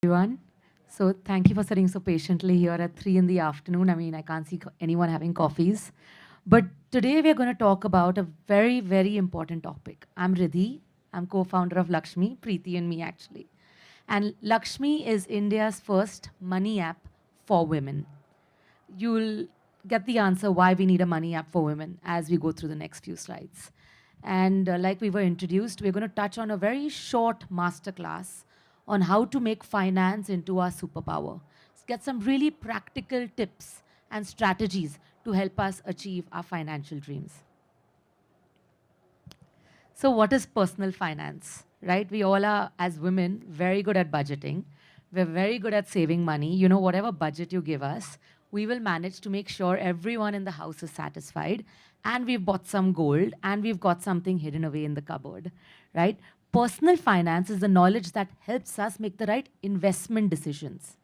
Everyone. So thank you for sitting so patiently here at 3 in the afternoon. I mean, I can't see anyone having coffees. But today we are going to talk about a very, very important topic. I'm Ridhi. I'm co-founder of Lakshmi, Preeti and me actually. And Lakshmi is India's first money app for women. You'll get the answer why we need a money app for women as we go through the next few slides. And like we were introduced, we're going to touch on a very short masterclass on how to make finance into our superpower. Get some really practical tips and strategies to help us achieve our financial dreams. So what is personal finance, right? We all are, as women, very good at budgeting. We're very good at saving money. You know, whatever budget you give us, we will manage to make sure everyone in the house is satisfied, and we've bought some gold, and we've got something hidden away in the cupboard, right? Personal finance is the knowledge that helps us make the right investment decisions.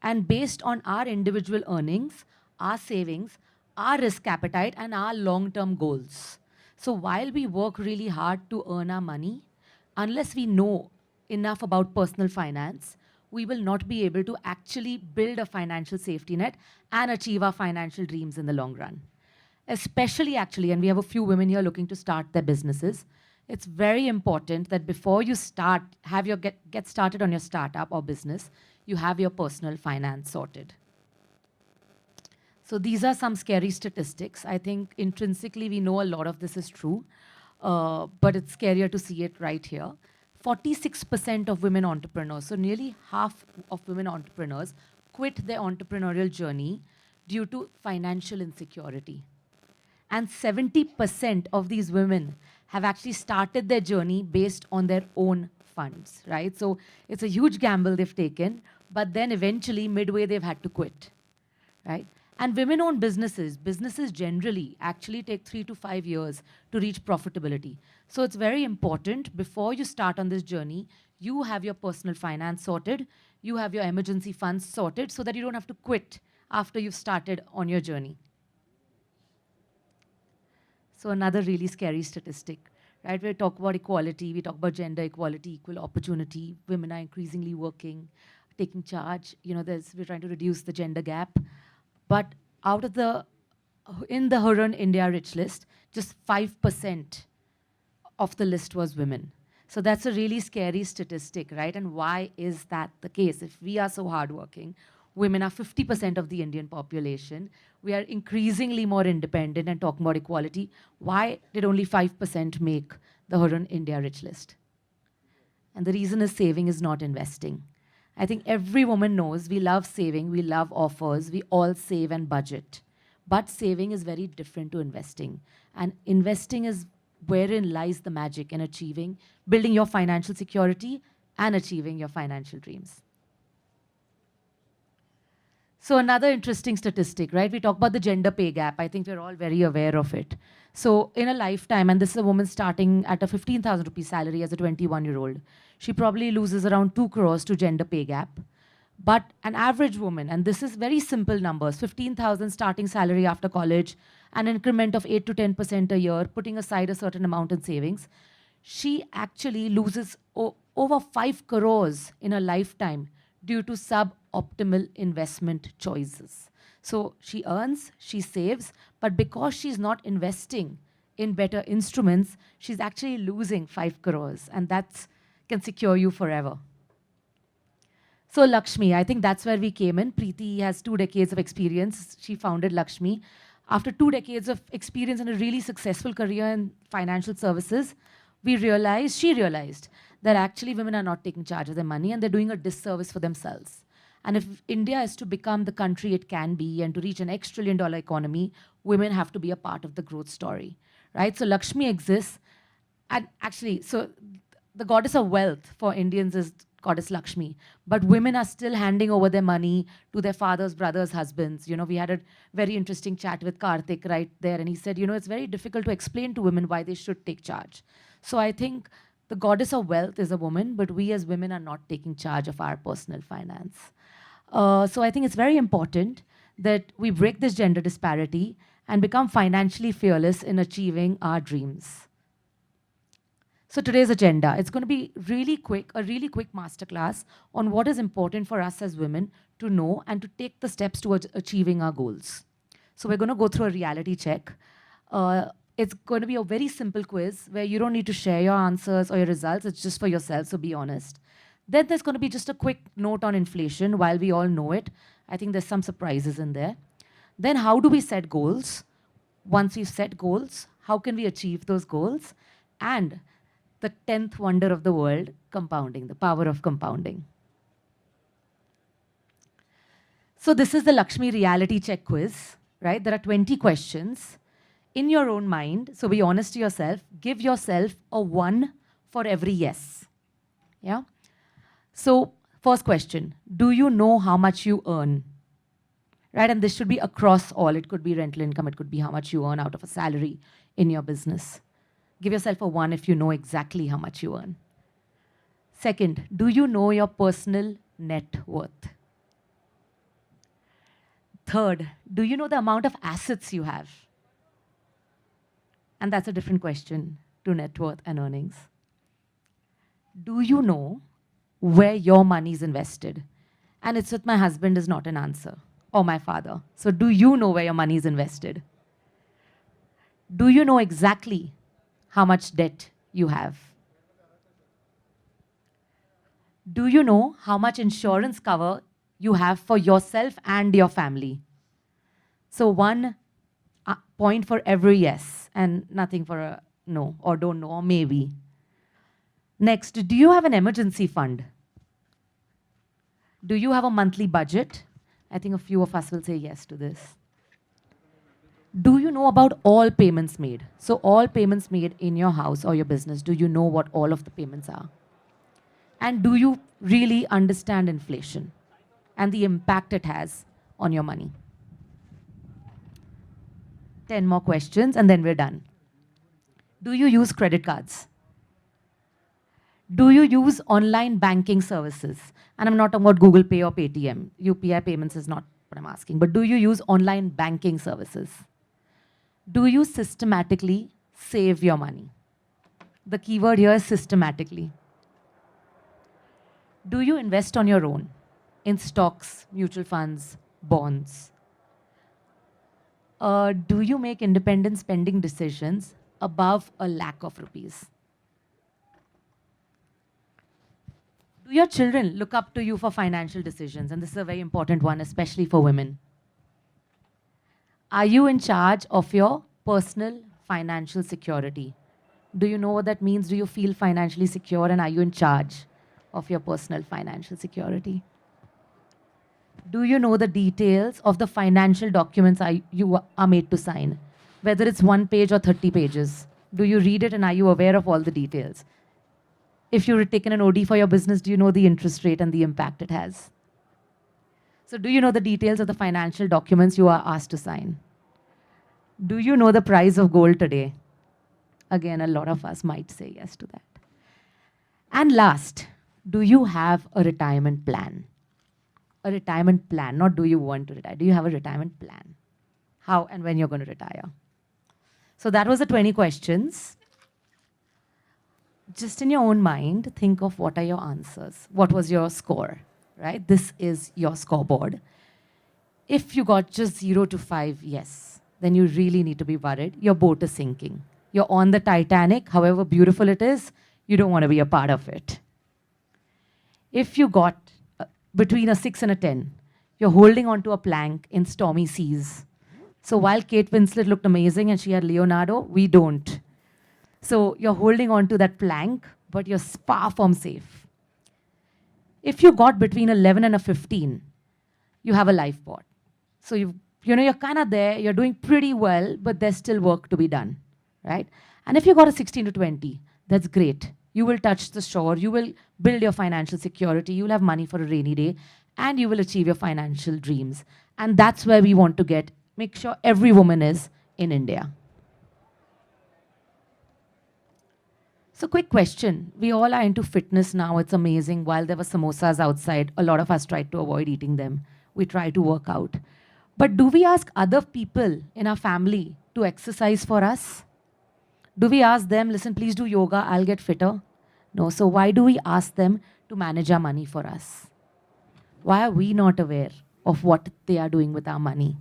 And based on our individual earnings, our savings, our risk appetite, and our long-term goals. So while we work really hard to earn our money, unless we know enough about personal finance, we will not be able to actually build a financial safety net and achieve our financial dreams in the long run. Especially actually, and we have a few women here looking to start their businesses, it's very important that before you start, get started on your startup or business, you have your personal finance sorted. So these are some scary statistics. I think intrinsically we know a lot of this is true, but it's scarier to see it right here. 46% of women entrepreneurs, so nearly half of women entrepreneurs, quit their entrepreneurial journey due to financial insecurity. And 70% of these women have actually started their journey based on their own funds, right? So it's a huge gamble they've taken, but then eventually midway they've had to quit, right? And women-owned businesses generally actually take 3 to 5 years to reach profitability. So it's very important before you start on this journey, you have your personal finance sorted, you have your emergency funds sorted so that you don't have to quit after you've started on your journey. So another really scary statistic, right? We talk about equality, we talk about gender equality, equal opportunity. Women are increasingly working, taking charge. You know, we're trying to reduce the gender gap. But in the Hurun India Rich list, just 5% of the list was women. So that's a really scary statistic, right? And why is that the case? If we are so hardworking, women are 50% of the Indian population, we are increasingly more independent and talking about equality. Why did only 5% make the Hurun India Rich list? And the reason is saving is not investing. I think every woman knows we love saving, we love offers, we all save and budget. But saving is very different to investing. And investing is wherein lies the magic in achieving, building your financial security and achieving your financial dreams. So another interesting statistic, right? We talk about the gender pay gap. I think we're all very aware of it. So in a lifetime, and this is a woman starting at a 15,000 rupee salary as a 21-year-old, she probably loses around 2 crores to gender pay gap. But an average woman, and this is very simple numbers, 15,000 starting salary after college, an increment of 8 to 10% a year, putting aside a certain amount in savings, she actually loses over 5 crores in a lifetime due to suboptimal investment choices. So she earns, she saves, but because she's not investing in better instruments, she's actually losing 5 crores, and that can secure you forever. So Lakshmi, I think that's where we came in. Preeti has 2 decades of experience. She founded Lakshmi. After 2 decades of experience and a really successful career in financial services, she realized that actually women are not taking charge of their money and they're doing a disservice for themselves. And if India is to become the country it can be and to reach an X trillion dollar economy, women have to be a part of the growth story, right? So Lakshmi exists. And actually, so the goddess of wealth for Indians is goddess Lakshmi, but women are still handing over their money to their fathers, brothers, husbands. You know, we had a very interesting chat with Karthik right there, and he said, you know, it's very difficult to explain to women why they should take charge. So I think the goddess of wealth is a woman, but we as women are not taking charge of our personal finance. So I think it's very important that we break this gender disparity and become financially fearless in achieving our dreams. So today's agenda, it's going to be really quick, a really quick masterclass on what is important for us as women to know and to take the steps towards achieving our goals. So we're going to go through a reality check. It's going to be a very simple quiz where you don't need to share your answers or your results. It's just for yourself, so be honest. Then there's going to be just a quick note on inflation while we all know it. I think there's some surprises in there. Then how do we set goals? Once we've set goals, how can we achieve those goals? And the 10th wonder of the world, compounding, the power of compounding. So this is the Lakshmi reality check quiz, right? There are 20 questions. In your own mind, so be honest to yourself, give yourself a 1 for every yes. Yeah? So first question, do you know how much you earn? Right, and this should be across all. It could be rental income, it could be how much you earn out of a salary in your business. Give yourself a 1 if you know exactly how much you earn. Second, do you know your personal net worth? Third, do you know the amount of assets you have? And that's a different question to net worth and earnings. Do you know where your money is invested? And it's with my husband is not an answer, or my father. So do you know where your money is invested? Do you know exactly how much debt you have? Do you know how much insurance cover you have for yourself and your family? So 1 point for every yes and nothing for a no or don't know or maybe. Next, do you have an emergency fund? Do you have a monthly budget? I think a few of us will say yes to this. Do you know about all payments made? So all payments made in your house or your business, do you know what all of the payments are? And do you really understand inflation and the impact it has on your money? 10 more questions and then we're done. Do you use credit cards? Do you use online banking services? And I'm not talking about Google Pay or Paytm. UPI payments is not what I'm asking. But do you use online banking services? Do you systematically save your money? The keyword here is systematically. Do you invest on your own in stocks, mutual funds, bonds? Do you make independent spending decisions above a lakh of rupees? Do your children look up to you for financial decisions? And this is a very important one, especially for women. Are you in charge of your personal financial security? Do you know what that means? Do you feel financially secure and are you in charge of your personal financial security? Do you know the details of the financial documents you are made to sign? Whether it's 1 page or 30 pages. Do you read it and are you aware of all the details? If you've taken an OD for your business, do you know the interest rate and the impact it has? So do you know the details of the financial documents you are asked to sign? Do you know the price of gold today? Again, a lot of us might say yes to that. And last, do you have a retirement plan? A retirement plan, not do you want to retire. Do you have a retirement plan? How and when you're going to retire? So that was the 20 questions. Just in your own mind, think of what are your answers. What was your score, right? This is your scoreboard. If you got just 0 to 5, yes, then you really need to be worried. Your boat is sinking. You're on the Titanic, however beautiful it is, you don't want to be a part of it. If you got between a 6 and a 10, you're holding onto a plank in stormy seas. So while Kate Winslet looked amazing and she had Leonardo, we don't. So you're holding on to that plank, but you're far from safe. If you got between 11 and a 15, you have a lifeboat. So you're kind of there, you're doing pretty well, but there's still work to be done, right? And if you got a 16 to 20, that's great. You will touch the shore, you will build your financial security, you'll have money for a rainy day, and you will achieve your financial dreams. And that's where we want to get, make sure every woman is in India. So quick question. We all are into fitness now. It's amazing. While there were samosas outside, a lot of us tried to avoid eating them. We try to work out. But do we ask other people in our family to exercise for us? Do we ask them, listen, please do yoga, I'll get fitter? No. So why do we ask them to manage our money for us? Why are we not aware of what they are doing with our money?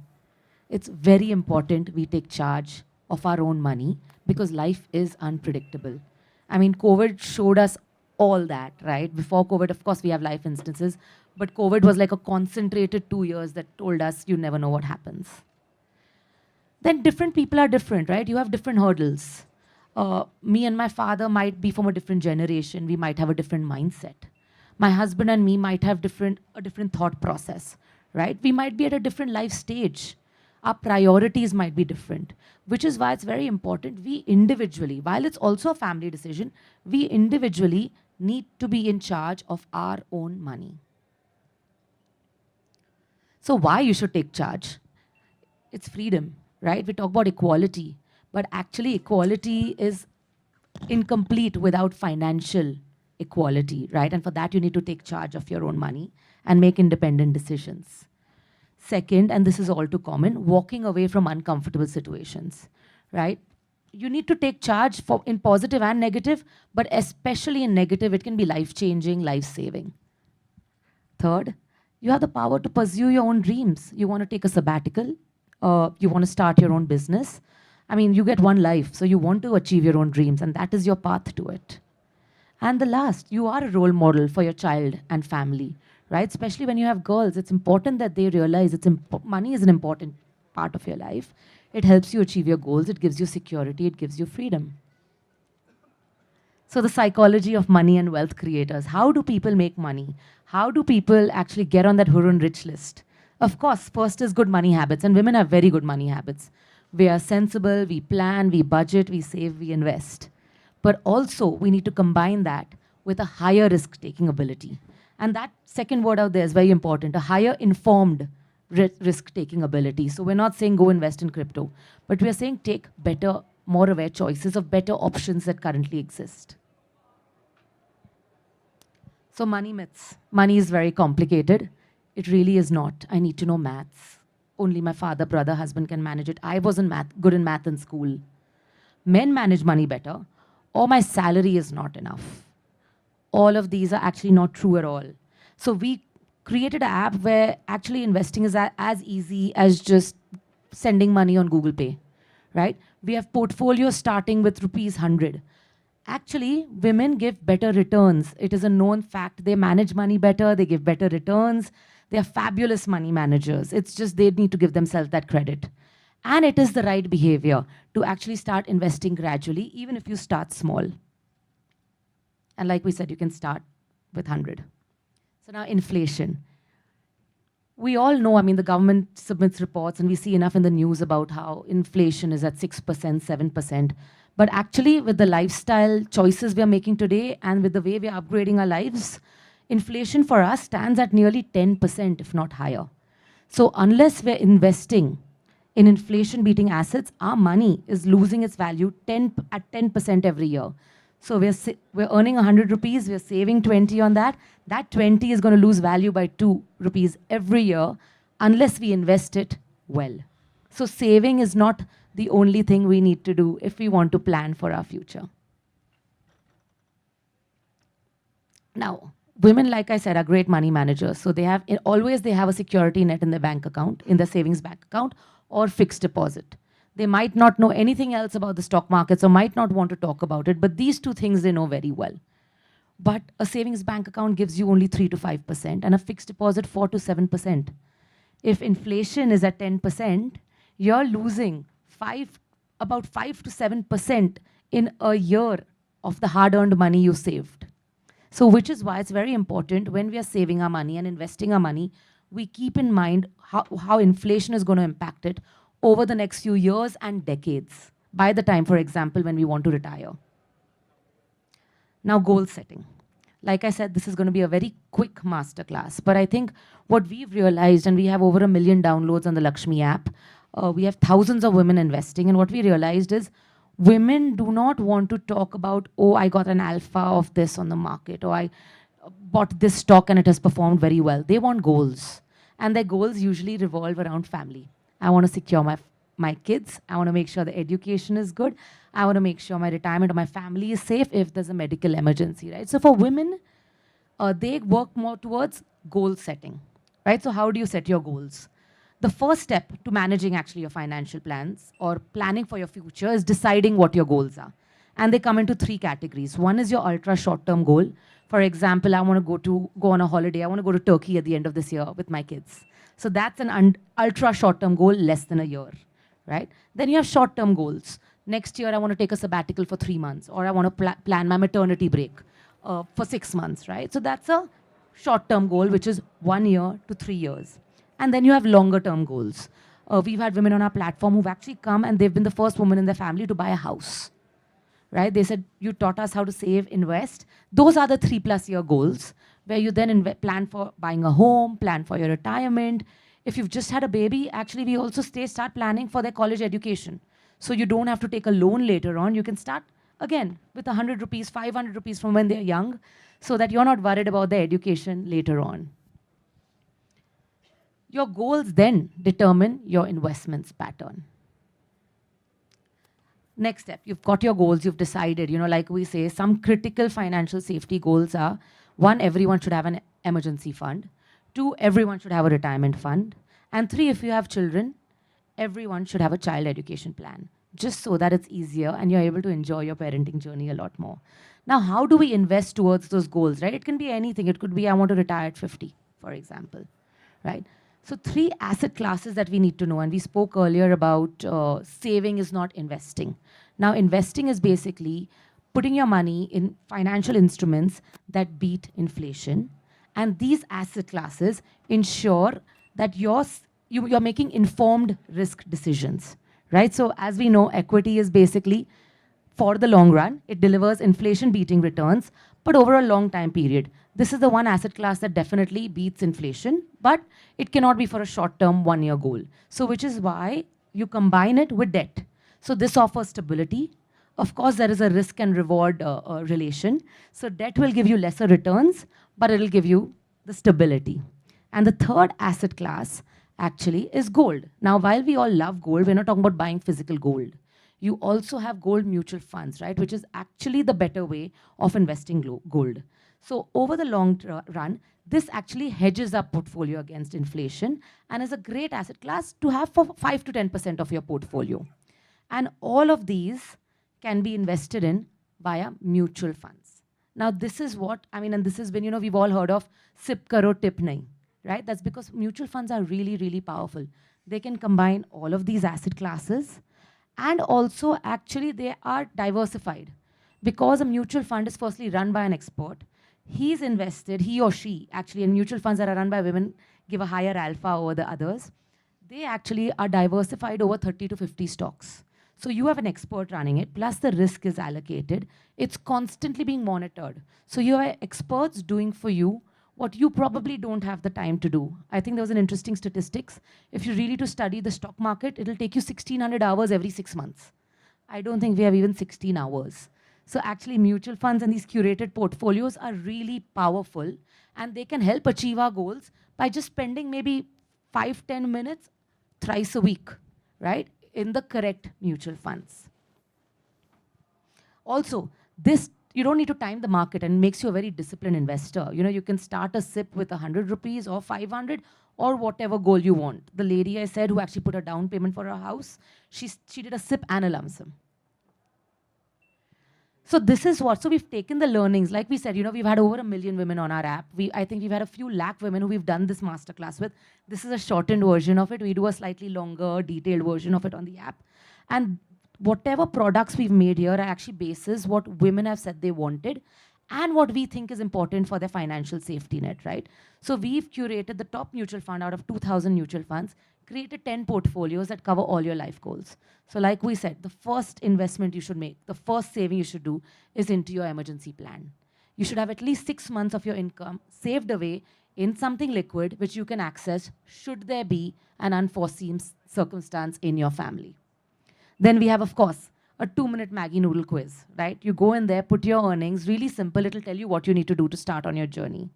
It's very important we take charge of our own money because life is unpredictable. I mean, COVID showed us all that, right? Before COVID, of course, we have life instances, but COVID was like a concentrated 2 years that told us you never know what happens. Then different people are different, right? You have different hurdles. Me and my father might be from a different generation. We might have a different mindset. My husband and me might have a different thought process, right? We might be at a different life stage. Our priorities might be different, which is why it's very important we individually, while it's also a family decision, we individually need to be in charge of our own money. So why you should take charge? It's freedom, right? We talk about equality, but actually equality is incomplete without financial equality, right? And for that, you need to take charge of your own money and make independent decisions. Second, and this is all too common, walking away from uncomfortable situations, right? You need to take charge in positive and negative, but especially in negative, it can be life-changing, life-saving. Third, you have the power to pursue your own dreams. You want to take a sabbatical, you want to start your own business. I mean, you get one life, so you want to achieve your own dreams, and that is your path to it. And the last, you are a role model for your child and family, right? Especially when you have girls, it's important that they realize money is an important part of your life. It helps you achieve your goals, it gives you security, it gives you freedom. So the psychology of money and wealth creators. How do people make money? How do people actually get on that Hurun rich list? Of course, first is good money habits, and women have very good money habits. We are sensible, we plan, we budget, we save, we invest. But also, we need to combine that with a higher risk-taking ability. And that second word out there is very important, a higher informed risk-taking ability. So we're not saying go invest in crypto, but we're saying take better, more aware choices of better options that currently exist. So money myths. Money is very complicated. It really is not. I need to know maths. Only my father, brother, husband can manage it. I wasn't good in math in school. Men manage money better, or my salary is not enough. All of these are actually not true at all. So we created an app where actually investing is as easy as just sending money on Google Pay, right? We have portfolios starting with ₹100. Actually, women give better returns. It is a known fact. They manage money better, they give better returns. They are fabulous money managers. It's just they need to give themselves that credit. And it is the right behavior to actually start investing gradually, even if you start small. And like we said, you can start with 100. So now inflation. We all know, I mean, the government submits reports and we see enough in the news about how inflation is at 6%, 7%. But actually, with the lifestyle choices we are making today and with the way we are upgrading our lives, inflation for us stands at nearly 10%, if not higher. So unless we're investing in inflation-beating assets, our money is losing its value at 10% every year. So we're earning 100 rupees, we're saving 20 on that. That 20 is going to lose value by 2 rupees every year unless we invest it well. So saving is not the only thing we need to do if we want to plan for our future. Now, women, like I said, are great money managers. So they have a security net in their bank account, in their savings bank account, or fixed deposit. They might not know anything else about the stock markets or might not want to talk about it, but these two things they know very well. But a savings bank account gives you only 3 to 5% and a fixed deposit 4 to 7%. If inflation is at 10%, you're losing about 5 to 7% in a year of the hard-earned money you saved. So which is why it's very important when we are saving our money and investing our money, we keep in mind how inflation is going to impact it over the next few years and decades, by the time, for example, when we want to retire. Now, goal setting. Like I said, this is going to be a very quick masterclass, but I think what we've realized, and we have over 1 million downloads on the Lakshmi app, we have thousands of women investing, and what we realized is women do not want to talk about, oh, I got an alpha of this on the market, or I bought this stock and it has performed very well. They want goals, and their goals usually revolve around family. I want to secure my my kids. I want to make sure the education is good. I want to make sure my retirement or my family is safe if there's a medical emergency, right? So for women, they work more towards goal setting, right? So how do you set your goals? The first step to managing actually your financial plans or planning for your future is deciding what your goals are. And they come into three categories. One is your ultra short-term goal. For example, I want to go on a holiday. I want to go to Turkey at the end of this year with my kids. So that's an ultra short-term goal, less than a year, right? Then you have short-term goals. Next year, I want to take a sabbatical for 3 months, or I want to plan my maternity break for 6 months, right? So that's a short-term goal, which is 1 year to 3 years. And then you have longer-term goals. We've had women on our platform who've actually come and they've been the first woman in their family to buy a house, right? They said, you taught us how to save, invest. Those are the 3+ year goals, where you then plan for buying a home, plan for your retirement. If you've just had a baby, actually we also start planning for their college education. So you don't have to take a loan later on. You can start, again, with 100 rupees, 500 rupees from when they're young, so that you're not worried about their education later on. Your goals then determine your investments pattern. Next step, you've got your goals, you've decided, like we say, some critical financial safety goals are, 1, everyone should have an emergency fund. 2, everyone should have a retirement fund. And 3, if you have children, everyone should have a child education plan, just so that it's easier and you're able to enjoy your parenting journey a lot more. Now, how do we invest towards those goals, right? It can be anything. It could be, I want to retire at 50, for example, right? So 3 asset classes that we need to know, and we spoke earlier about saving is not investing. Now, investing is basically putting your money in financial instruments that beat inflation. And these asset classes ensure that you're making informed risk decisions, right? So as we know, equity is basically, for the long run, it delivers inflation-beating returns, but over a long time period. This is the one asset class that definitely beats inflation, but it cannot be for a short-term 1-year goal. So which is why you combine it with debt. So this offers stability. Of course, there is a risk and reward relation. So debt will give you lesser returns, but it'll give you the stability. And the third asset class actually is gold. Now, while we all love gold, we're not talking about buying physical gold. You also have gold mutual funds, right? Which is actually the better way of investing gold. So over the long run, this actually hedges our portfolio against inflation and is a great asset class to have for 5 to 10% of your portfolio. And all of these can be invested in via mutual funds. Now, this is what, and this has been, we've all heard of sip karo tip nahi, right? That's because mutual funds are really, really powerful. They can combine all of these asset classes, and also actually they are diversified, because a mutual fund is firstly run by an expert. He's invested, he or she, actually, in mutual funds that are run by women give a higher alpha over the others. They actually are diversified over 30 to 50 stocks. So you have an expert running it, plus the risk is allocated. It's constantly being monitored. So you have experts doing for you what you probably don't have the time to do. I think there was an interesting statistics. If you really to study the stock market, it'll take you 1,600 hours every 6 months. I don't think we have even 16 hours. So actually mutual funds and these curated portfolios are really powerful, and they can help achieve our goals by just spending maybe 5-10 minutes thrice a week, right, in the correct mutual funds. Also, this, you don't need to time the market, and makes you a very disciplined investor. You can start a SIP with 100 rupees or 500 or whatever goal you want. The lady I said who actually put a down payment for her house, she did a SIP and a lump sum. So this is what, so we've taken the learnings. Like we said, we've had over 1 million women on our app. I think we've had a few lakh women who we've done this masterclass with. This is a shortened version of it. We do a slightly longer, detailed version of it on the app. And whatever products we've made here are actually bases what women have said they wanted and what we think is important for their financial safety net, right? So we've curated the top mutual fund out of 2,000 mutual funds, created 10 portfolios that cover all your life goals. So like we said, the first investment you should make, the first saving you should do is into your emergency plan. You should have at least 6 months of your income saved away in something liquid which you can access should there be an unforeseen circumstance in your family. Then we have, of course, a 2-minute Maggie noodle quiz, right? You go in there, put your earnings, really simple. It'll tell you what you need to do to start on your journey.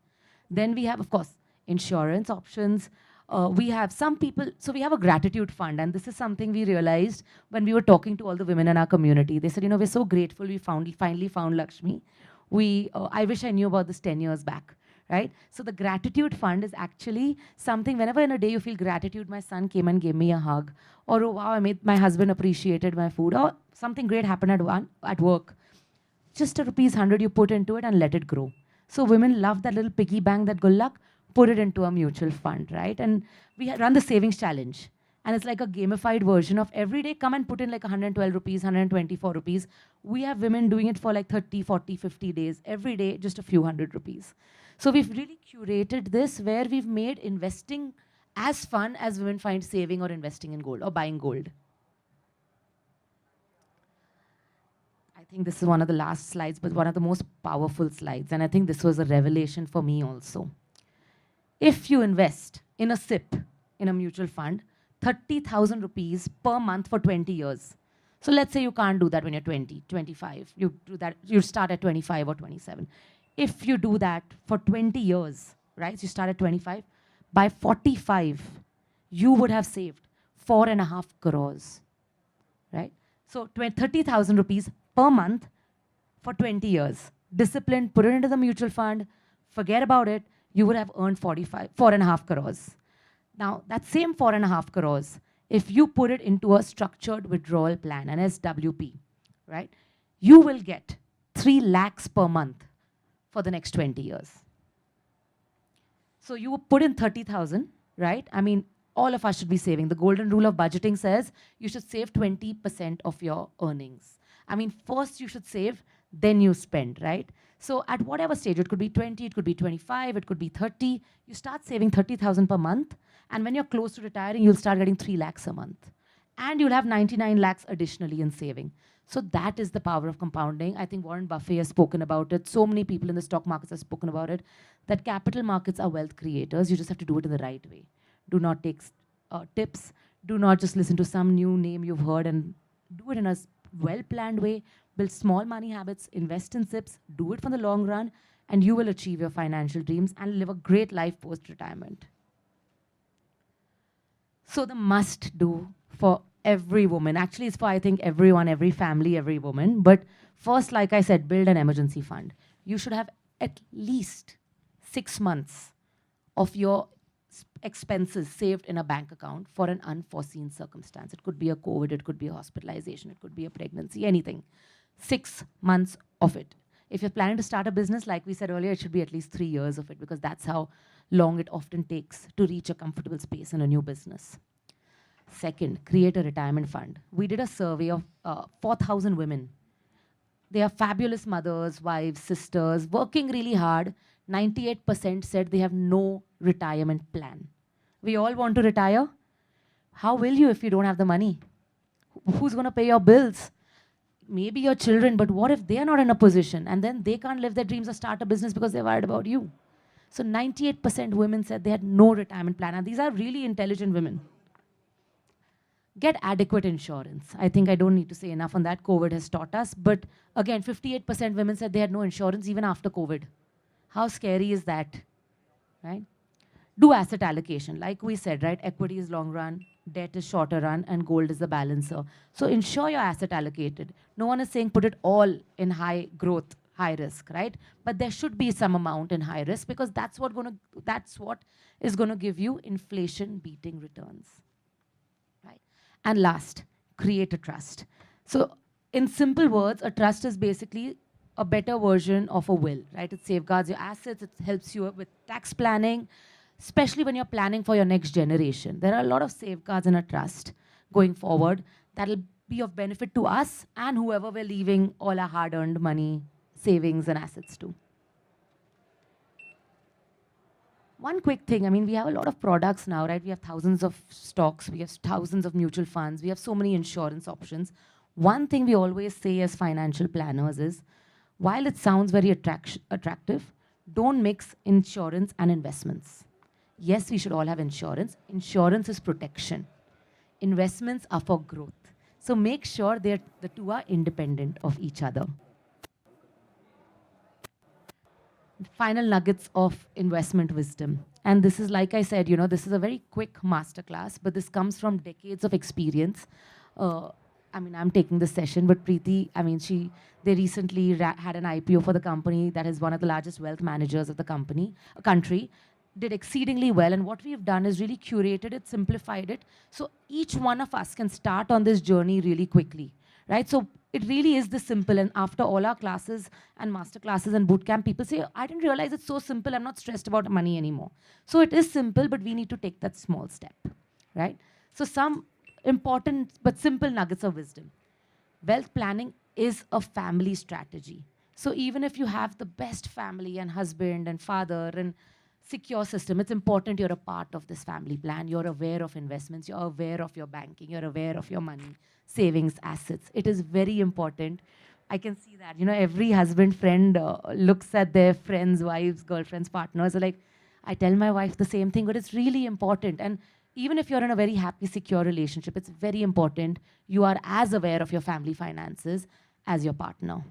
Then we have, of course, insurance options. we have some people, so we have a gratitude fund, and this is something we realized when we were talking to all the women in our community. They said, we're so grateful we finally found Lakshmi. I wish I knew about this 10 years back, right? So the gratitude fund is actually something, whenever in a day you feel gratitude, my son came and gave me a hug, or oh, wow, my husband appreciated my food, or something great happened at work. Just a ₹100 you put into it and let it grow. So women love that little piggy bank, that good luck, put it into a mutual fund, right? And we run the savings challenge. And it's like a gamified version of every day, come and put in like 112 rupees, 124 rupees. We have women doing it for like 30, 40, 50 days. Every day, just a few hundred rupees. So we've really curated this where we've made investing as fun as women find saving or investing in gold or buying gold. I think this is one of the last slides, but one of the most powerful slides. And I think this was a revelation for me also. If you invest in a SIP, in a mutual fund, 30,000 rupees per month for 20 years. So let's say you can't do that when you're 20, 25. You do that, you start at 25 or 27. If you do that for 20 years, right? So you start at 25, by 45, you would have saved 4.5 crores, right? So 30,000 rupees per month for 20 years. Disciplined, put it into the mutual fund, forget about it, you would have earned 4.5 crores. Now, that same 4.5 crores, if you put it into a structured withdrawal plan, an SWP, right, you will get 3 lakhs per month for the next 20 years. So you put in 30,000, right? I mean, all of us should be saving. The golden rule of budgeting says you should save 20% of your earnings. I mean, first you should save, then you spend, right? So at whatever stage, it could be 20, it could be 25, it could be 30, you start saving 30,000 per month, and when you're close to retiring, you'll start getting 3 lakhs a month. And you'll have 99 lakhs additionally in saving. So that is the power of compounding. I think Warren Buffett has spoken about it. So many people in the stock markets have spoken about it, that capital markets are wealth creators. You just have to do it in the right way. Do not take tips. Do not just listen to some new name you've heard, and do it in a well-planned way. Build small money habits, invest in SIPs, do it for the long run, and you will achieve your financial dreams and live a great life post-retirement. So the must-do for every woman, actually it's for, I think, everyone, every family, every woman, but first, like I said, build an emergency fund. You should have at least 6 months of your expenses saved in a bank account for an unforeseen circumstance. It could be a COVID, it could be a hospitalization, it could be a pregnancy, anything. 6 months of it. If you're planning to start a business, like we said earlier, it should be at least 3 years of it, because that's how long it often takes to reach a comfortable space in a new business. Second, create a retirement fund. We did a survey of 4,000 women. They are fabulous mothers, wives, sisters, working really hard. 98% said they have no retirement plan. We all want to retire. How will you if you don't have the money? Who's going to pay your bills? Maybe your children, but what if they're not in a position and then they can't live their dreams or start a business because they're worried about you? So 98% women said they had no retirement plan, and these are really intelligent women. Get adequate insurance. I think I don't need to say enough on that. COVID has taught us. But again, 58% women said they had no insurance even after COVID. How scary is that, right? Do asset allocation. Like we said, right? Equity is long run, debt is shorter run, and gold is the balancer. So ensure your asset allocated. No one is saying put it all in high growth, high risk, right? But there should be some amount in high risk, because that's what is going to give you inflation beating returns, right? And last, create a trust. So in simple words, a trust is basically a better version of a will, right? It safeguards your assets, it helps you with tax planning, especially when you're planning for your next generation. There are a lot of safeguards in a trust going forward that'll be of benefit to us and whoever we're leaving all our hard-earned money, savings, and assets to. One quick thing, I mean, we have a lot of products now, right? We have thousands of stocks, we have thousands of mutual funds, we have so many insurance options. One thing we always say as financial planners is, while it sounds very attractive, don't mix insurance and investments. Yes, we should all have insurance. Insurance is protection. Investments are for growth. So make sure the two are independent of each other. Final nuggets of investment wisdom. And this is, like I said, this is a very quick masterclass, but this comes from decades of experience. Uh, I mean, I'm taking this session, but Preeti, I mean, they recently had an IPO for the company that is one of the largest wealth managers of the country, did exceedingly well. And what we've done is really curated it, simplified it, so each one of us can start on this journey really quickly, right? So it really is this simple. And after all our classes and master classes and boot camp, people say, I didn't realize it's so simple. I'm not stressed about money anymore. So it is simple, but we need to take that small step, right? So some important but simple nuggets of wisdom. Wealth planning is a family strategy. So even if you have the best family and husband and father and secure system, it's important you're a part of this family plan. You're aware of investments, you're aware of your banking, you're aware of your money, savings, assets. It is very important. I can see that, every husband friend looks at their friends, wives, girlfriends, partners, are like, I tell my wife the same thing, but it's really important. And even if you're in a very happy, secure relationship, it's very important you are as aware of your family finances as your partner.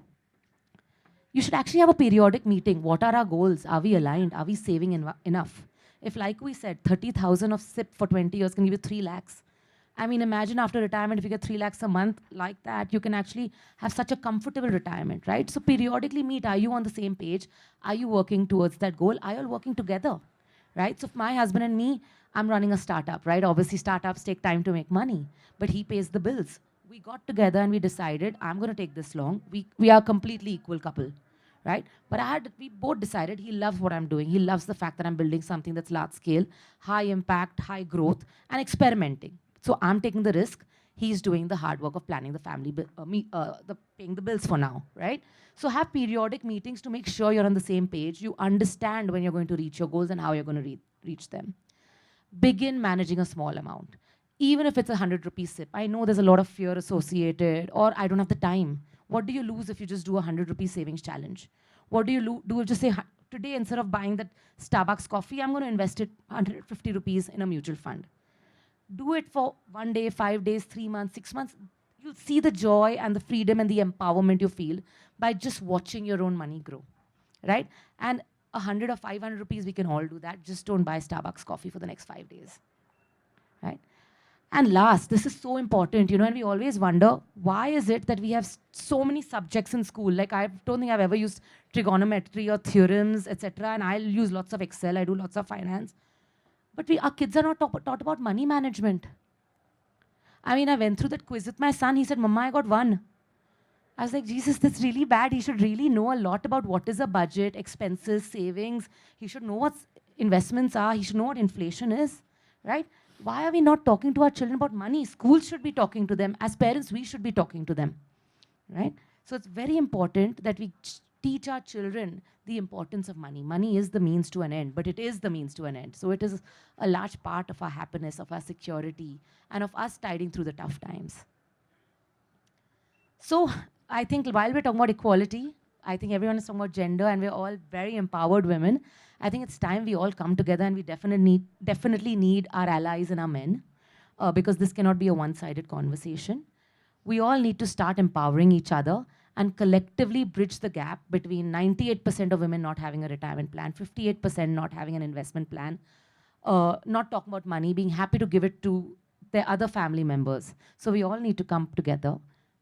You should actually have a periodic meeting. What are our goals? Are we aligned? Are we saving enough? If, like we said, 30,000 of SIP for 20 years can give you 3 lakhs. I mean, imagine after retirement, if you get 3 lakhs a month like that, you can actually have such a comfortable retirement, right? So periodically meet. Are you on the same page? Are you working towards that goal? Are you all working together, right? So my husband and me, I'm running a startup, right? Obviously, startups take time to make money, but he pays the bills. We got together and we decided, I'm going to take this long. We are a completely equal couple, right? But we both decided he loves what I'm doing. He loves the fact that I'm building something that's large scale, high impact, high growth, and experimenting. So I'm taking the risk. He's doing the hard work of planning the family, paying the bills for now, right? So have periodic meetings to make sure you're on the same page. You understand when you're going to reach your goals and how you're going to reach them. Begin managing a small amount. Even if it's 100 rupees SIP, I know there's a lot of fear associated, or I don't have the time. What do you lose if you just do a 100 rupees savings challenge? What do you do if just say, today instead of buying that Starbucks coffee, I'm going to invest it 150 rupees in a mutual fund. Do it for 1 day, 5 days, 3 months, 6 months. You'll see the joy and the freedom and the empowerment you feel by just watching your own money grow, right? And 100 or 500 rupees, we can all do that. Just don't buy Starbucks coffee for the next 5 days, right? And last, this is so important, and we always wonder, why is it that we have so many subjects in school? Like, I don't think I've ever used trigonometry or theorems, etc. And I'll use lots of Excel, I do lots of finance. But our kids are not taught about money management. I mean, I went through that quiz with my son. He said, Mama, I got 1. I was like, Jesus, that's really bad. He should really know a lot about what is a budget, expenses, savings. He should know what investments are. He should know what inflation is, right? Why are we not talking to our children about money? Schools should be talking to them. As parents, we should be talking to them, right? So it's very important that we teach our children the importance of money. Money is the means to an end, but it is the means to an end. So it is a large part of our happiness, of our security, and of us tiding through the tough times. So I think while we're talking about equality, I think everyone is talking about gender, and we're all very empowered women. I think it's time we all come together, and we definitely need our allies and our men, because this cannot be a one-sided conversation. We all need to start empowering each other and collectively bridge the gap between 98% of women not having a retirement plan, 58% not having an investment plan, not talking about money, being happy to give it to their other family members. So we all need to come together,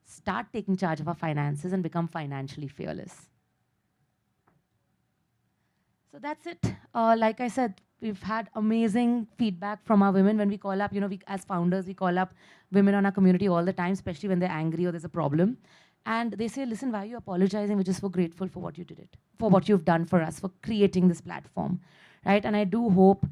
start taking charge of our finances, and become financially fearless. So that's it. Like I said, we've had amazing feedback from our women when we call up. We, as founders, we call up women on our community all the time, especially when they're angry or there's a problem. And they say, listen, why are you apologizing? We're just so grateful for what you did it, for what you've done for us, for creating this platform, right? And I do hope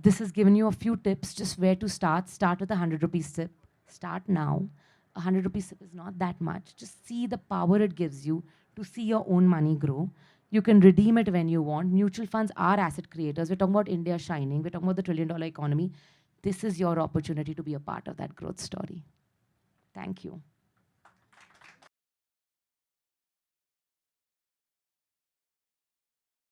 this has given you a few tips, just where to start. Start with a 100 rupees SIP. Start now. A 100 rupees SIP is not that much. Just see the power it gives you to see your own money grow. You can redeem it when you want. Mutual funds are asset creators. We're talking about India shining. We're talking about the trillion-dollar economy. This is your opportunity to be a part of that growth story. Thank you.